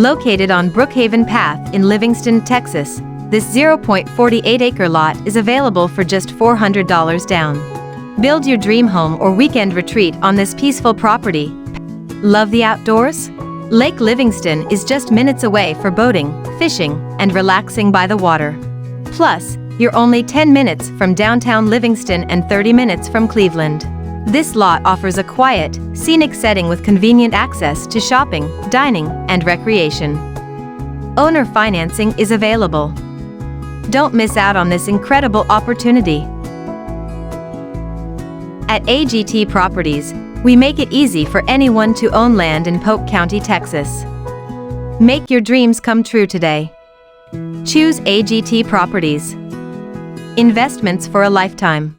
Located on Brookhaven Path in Livingston, Texas, this 0.48-acre lot is available for just $400 down. Build your dream home or weekend retreat on this peaceful property. Love the outdoors? Lake Livingston is just minutes away for boating, fishing, and relaxing by the water. Plus, you're only 10 minutes from downtown Livingston and 30 minutes from Cleveland. This lot offers a quiet, scenic setting with convenient access to shopping, dining, and recreation. Owner financing is available. Don't miss out on this incredible opportunity. At AGT Properties, we make it easy for anyone to own land in Polk County, Texas. Make your dreams come true today. Choose AGT Properties. Investments for a lifetime.